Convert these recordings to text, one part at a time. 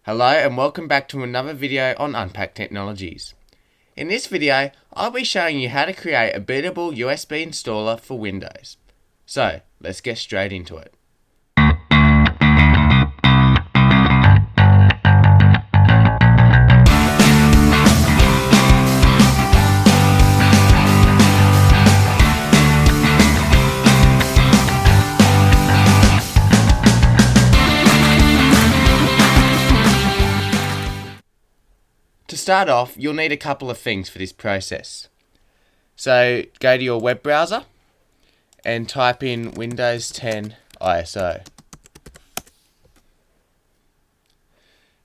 Hello and welcome back to another video on Unpack Technologies. In this video, I'll be showing you how to create a bootable USB installer for Windows. So, let's get straight into it. To start off, you'll need a couple of things for this process. So go to your web browser and type in Windows 10 ISO.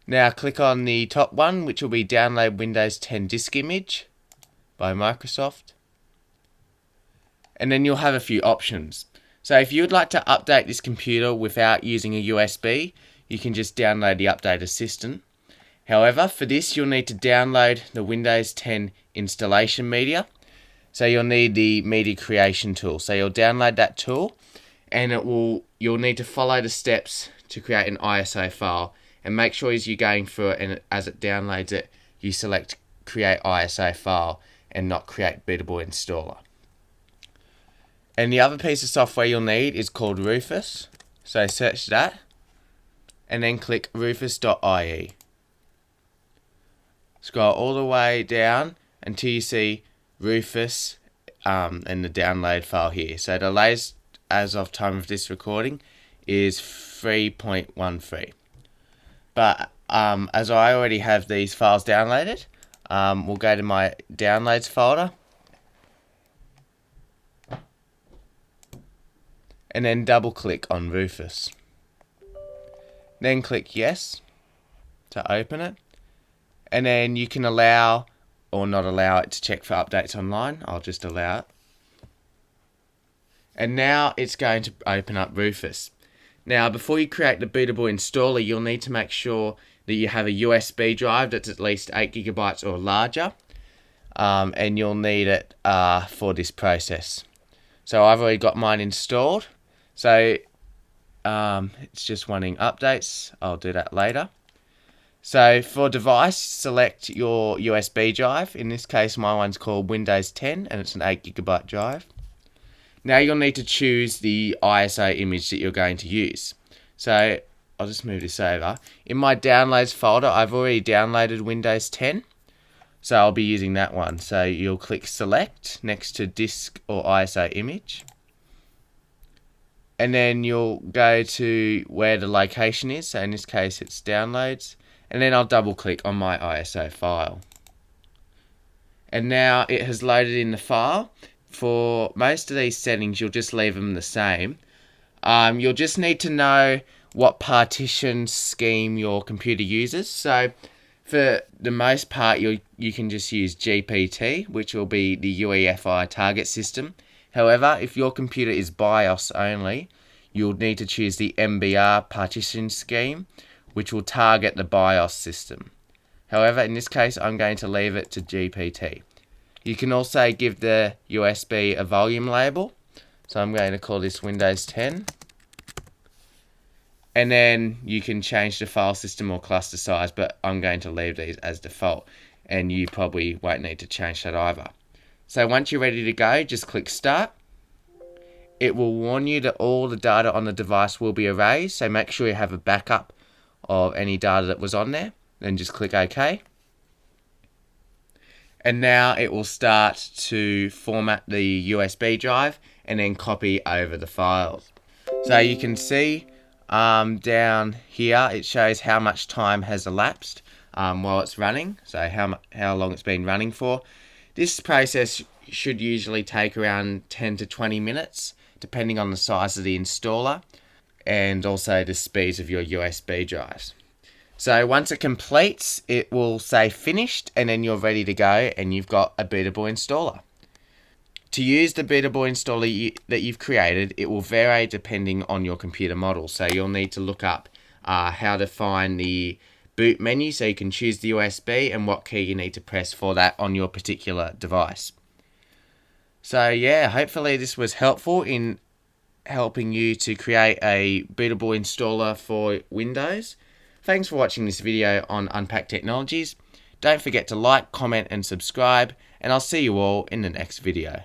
Now click on the top one, which will be Download Windows 10 Disk Image by Microsoft. And then you'll have a few options. So if you would like to update this computer without using a USB, you can just download the Update Assistant. However, for this you'll need to download the Windows 10 installation media. So you'll need the media creation tool. So you'll download that tool and you'll need to follow the steps to create an ISO file. And make sure as you're going through it and as it downloads it, you select create ISO file and not create bootable installer. And the other piece of software you'll need is called Rufus. So search that and then click rufus.ie. Scroll all the way down until you see Rufus and the download file here. So the latest as of time of this recording is 3.13. But as I already have these files downloaded, we'll go to my downloads folder and then double click on Rufus. Then click yes to open it. And then you can allow or not allow it to check for updates online. I'll just allow it. And now it's going to open up Rufus. Now before you create the bootable installer, you'll need to make sure that you have a USB drive that's at least 8 GB or larger. And you'll need it for this process. So I've already got mine installed. So it's just wanting updates. I'll do that later. So for device, select your USB drive. In this case, my one's called Windows 10 and it's an 8 GB drive. Now you'll need to choose the ISO image that you're going to use. So I'll just move this over. In my downloads folder, I've already downloaded Windows 10. So I'll be using that one. So you'll click select next to disk or ISO image. And then you'll go to where the location is. So in this case, it's downloads. And then I'll double click on my ISO file. And now it has loaded in the file. For most of these settings, you'll just leave them the same. You'll just need to know what partition scheme your computer uses. So for the most part, you can just use GPT, which will be the UEFI target system. However, if your computer is BIOS only, you'll need to choose the MBR partition scheme, which will target the BIOS system. However, in this case, I'm going to leave it to GPT. You can also give the USB a volume label. So I'm going to call this Windows 10. And then you can change the file system or cluster size, but I'm going to leave these as default. And you probably won't need to change that either. So once you're ready to go, just click Start. It will warn you that all the data on the device will be erased. So make sure you have a backup of any data that was on there, then just click OK. And now it will start to format the USB drive and then copy over the files. So you can see down here it shows how much time has elapsed while it's running, so how long it's been running for. This process should usually take around 10 to 20 minutes depending on the size of the installer and also the speeds of your USB drives. So once it completes, it will say finished and then you're ready to go and you've got a bootable installer. To use the bootable installer that you've created, it will vary depending on your computer model. So you'll need to look up how to find the boot menu so you can choose the USB and what key you need to press for that on your particular device. So yeah, hopefully this was helpful in helping you to create a bootable installer for Windows. Thanks for watching this video on Unpacked Technologies. Don't forget to like, comment and subscribe, and I'll see you all in the next video.